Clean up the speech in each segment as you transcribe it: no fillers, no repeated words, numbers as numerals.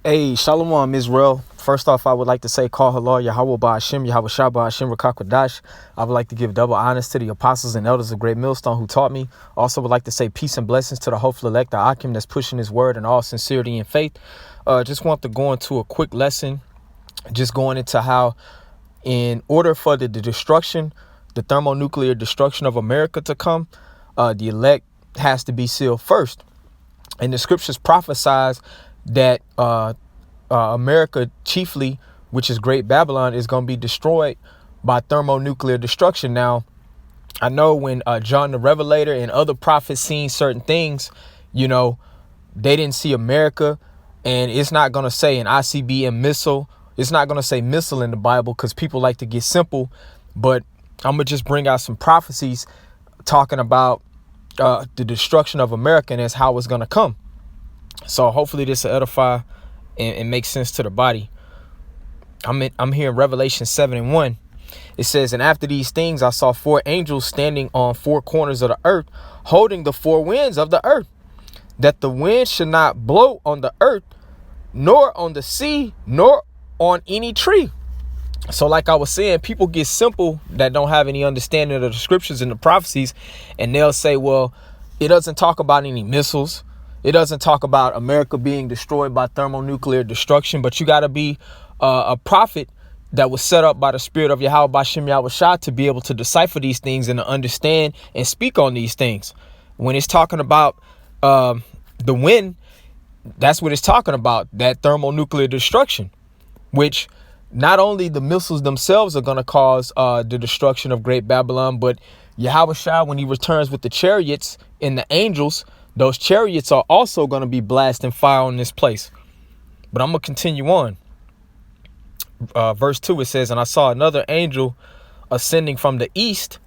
Hey, Shalom, Israel. First off, I would like to say, call halal Yahweh Ba'Hashem, Yahweh Shah Ba'Hashem, Rakakwadash. I would like to give double honors to the apostles and elders of Great Millstone who taught me. Also would like to say peace and blessings to the hopeful elect, the Akim, that's pushing his word in all sincerity and faith. Just want to go into a quick lesson, just going into how in order for the destruction, the thermonuclear destruction of America to come, the elect has to be sealed first. And the scriptures prophesies that America chiefly, which is Great Babylon, is going to be destroyed by thermonuclear destruction. Now, I know when John the Revelator and other prophets seen certain things, they didn't see America, and it's not going to say an ICBM missile. It's not going to say missile in the Bible because people like to get simple. But I'm going to just bring out some prophecies talking about the destruction of America and that's how it's going to come. So hopefully this will edify and make sense to the body. I'm here in Revelation 7:1. It says, and after these things, I saw four angels standing on four corners of the earth, holding the four winds of the earth, that the wind should not blow on the earth, nor on the sea, nor on any tree. So like I was saying, people get simple that don't have any understanding of the scriptures and the prophecies, and they'll say, well, it doesn't talk about any missiles. It doesn't talk about America being destroyed by thermonuclear destruction, but you got to be a prophet that was set up by the spirit of Yahweh Ba'Shem Yahweh Shah to be able to decipher these things and to understand and speak on these things. When it's talking about the wind, that's what it's talking about, that thermonuclear destruction, which not only the missiles themselves are going to cause the destruction of Great Babylon, but Yahweh Shah, when he returns with the chariots and the angels, those chariots are also going to be blasting fire on this place. But I'm going to continue on. Verse 2, it says, and I saw another angel ascending from the east,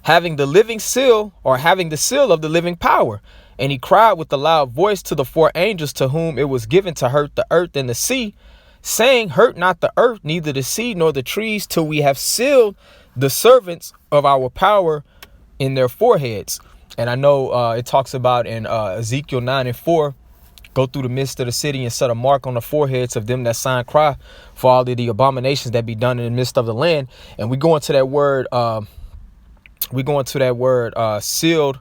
having the living seal, or having the seal of the living power. And he cried with a loud voice to the four angels to whom it was given to hurt the earth and the sea, saying, hurt not the earth, neither the sea nor the trees, till we have sealed the servants of our power in their foreheads. And I know it talks about in Ezekiel 9:4, go through the midst of the city and set a mark on the foreheads of them that sign cry for all of the abominations that be done in the midst of the land. And we go into that word, sealed,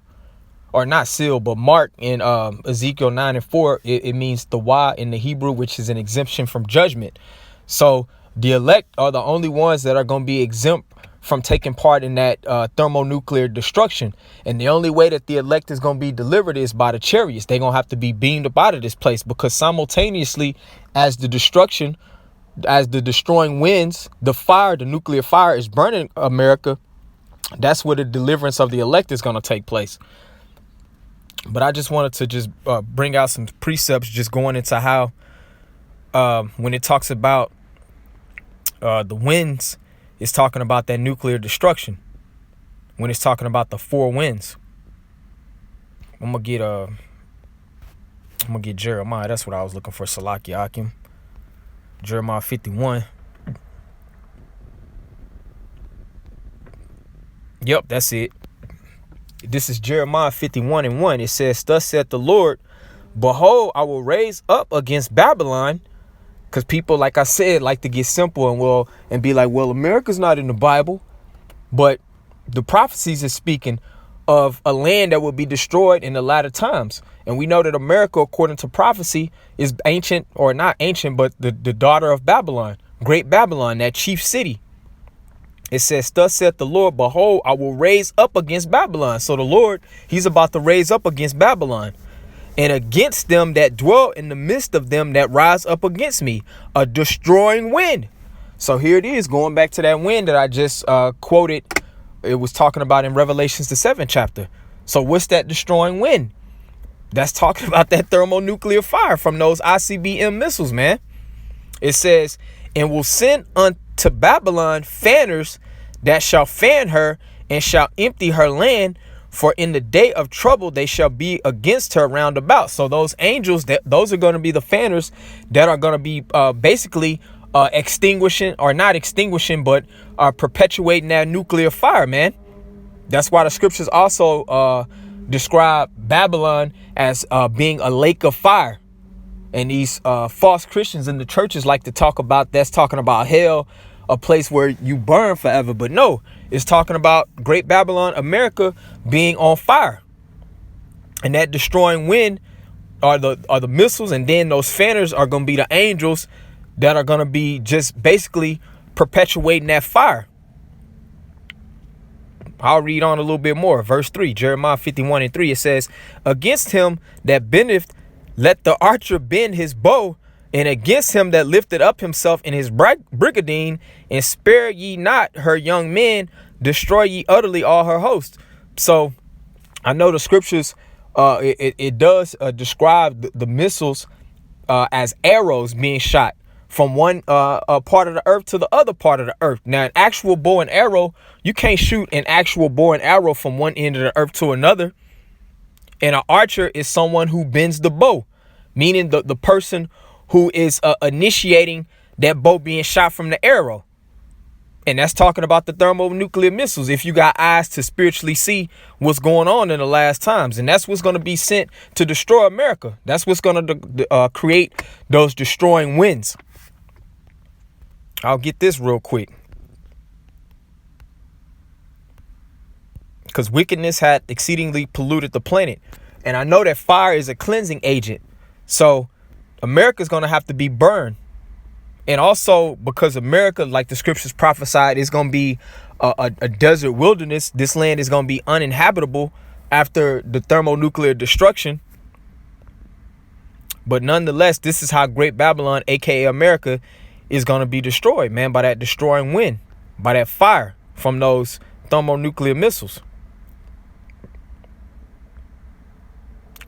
or not sealed, but marked in Ezekiel 9:4. It means the wa in the Hebrew, which is an exemption from judgment. So the elect are the only ones that are going to be exempt from taking part in that thermonuclear destruction. And the only way that the elect is going to be delivered is by the chariots. They're going to have to be beamed up out of this place, because simultaneously as the destroying winds, the nuclear fire is burning America. That's where the deliverance of the elect is going to take place. But I just wanted to just bring out some precepts just going into how when it talks about the winds, it's talking about that nuclear destruction. When it's talking about the four winds, I'm gonna get Jeremiah. That's what I was looking for. Salaki Akim. Jeremiah 51. Yep, that's it. This is Jeremiah 51:1. It says, thus saith the Lord, behold, I will raise up against Babylon. Because people, like I said, like to get simple and be like, well, America's not in the Bible. But the prophecies is speaking of a land that will be destroyed in the latter times. And we know that America, according to prophecy, is ancient, or not ancient, but the daughter of Babylon, Great Babylon, that chief city. It says, thus saith the Lord, behold, I will raise up against Babylon. So the Lord, he's about to raise up against Babylon, and against them that dwell in the midst of them that rise up against me, a destroying wind. So here it is, going back to that wind that I just quoted. It was talking about in Revelations the 7th chapter. So what's that destroying wind? That's talking about that thermonuclear fire from those ICBM missiles, man. It says, and will send unto Babylon fanners that shall fan her and shall empty her land. For in the day of trouble, they shall be against her round about. So those angels, those are going to be the fanners that are going to be basically extinguishing, or not extinguishing, but perpetuating that nuclear fire, man. That's why the scriptures also describe Babylon as being a lake of fire. And these false Christians in the churches like to talk about that's talking about hell, a place where you burn forever. But no, it's talking about Great Babylon, America, being on fire. And that destroying wind are the missiles, and then those fanners are going to be the angels that are going to be just basically perpetuating that fire. I'll read on a little bit more. Verse 3, Jeremiah 51:3, it says, against him that bendeth, let the archer bend his bow, and against him that lifted up himself in his brigadine, and spare ye not her young men, destroy ye utterly all her host. So I know the scriptures, it does describe the missiles as arrows being shot from one part of the earth to the other part of the earth. Now, an actual bow and arrow, you can't shoot an actual bow and arrow from one end of the earth to another. And an archer is someone who bends the bow, meaning the person who is initiating that bow being shot from the arrow. And that's talking about the thermonuclear missiles, if you got eyes to spiritually see what's going on in the last times. And that's what's going to be sent to destroy America. That's what's going to create those destroying winds. I'll get this real quick. Because wickedness had exceedingly polluted the planet. And I know that fire is a cleansing agent. So America's going to have to be burned. And also because America, like the scriptures prophesied, is going to be a desert wilderness. This land is going to be uninhabitable after the thermonuclear destruction. But nonetheless, this is how Great Babylon, aka America, is going to be destroyed, man, by that destroying wind, by that fire from those thermonuclear missiles.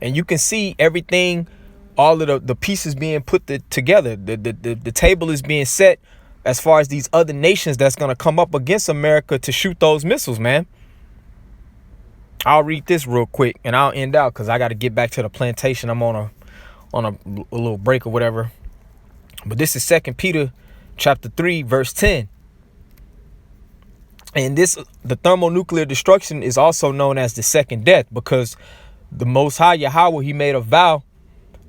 And you can see everything, all of the pieces being put together. The table is being set as far as these other nations that's going to come up against America to shoot those missiles, man. I'll read this real quick and I'll end out because I got to get back to the plantation. I'm on a little break or whatever. But this is 2 Peter chapter 3, verse 10. And the thermonuclear destruction is also known as the second death, because the Most High Yahweh, he made a vow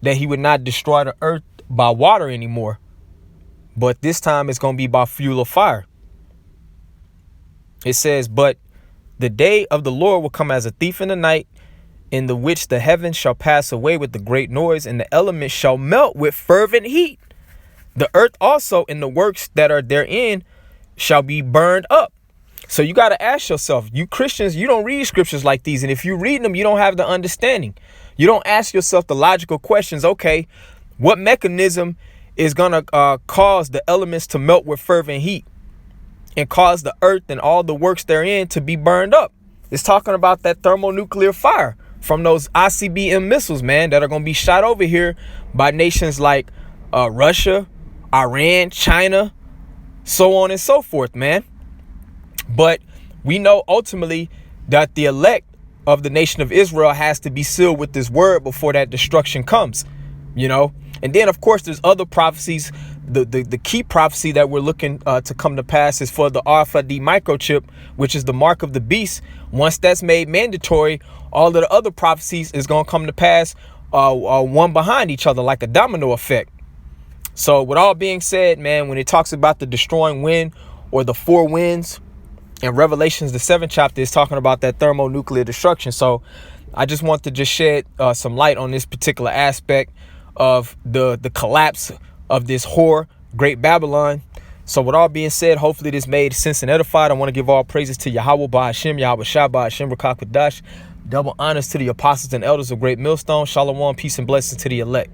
that he would not destroy the earth by water anymore. But this time it's going to be by fuel of fire. It says, but the day of the Lord will come as a thief in the night, in the which the heavens shall pass away with a great noise, and the elements shall melt with fervent heat. The earth also and the works that are therein shall be burned up. So you got to ask yourself, you Christians, you don't read scriptures like these. And if you read them, you don't have the understanding. You don't ask yourself the logical questions. OK, what mechanism is going to cause the elements to melt with fervent heat and cause the earth and all the works therein to be burned up? It's talking about that thermonuclear fire from those ICBM missiles, man, that are going to be shot over here by nations like Russia, Iran, China, so on and so forth, man. But we know ultimately that the elect of the nation of Israel has to be sealed with this word before that destruction comes, you know. And then, of course, there's other prophecies. The key prophecy that we're looking to come to pass is for the RFID microchip, which is the mark of the beast. Once that's made mandatory, all of the other prophecies is going to come to pass one behind each other like a domino effect. So with all being said, man, when it talks about the destroying wind or the four winds in Revelations, the 7th chapter, is talking about that thermonuclear destruction. So I just want to just shed some light on this particular aspect of the collapse of this whore, Great Babylon. So with all being said, hopefully this made sense and edified. I want to give all praises to Yahweh Ba'ashem, Yahweh Shah Ba'ashem, Rakak Quadash. Double honors to the apostles and elders of Great Millstone. Shalom, peace and blessings to the elect.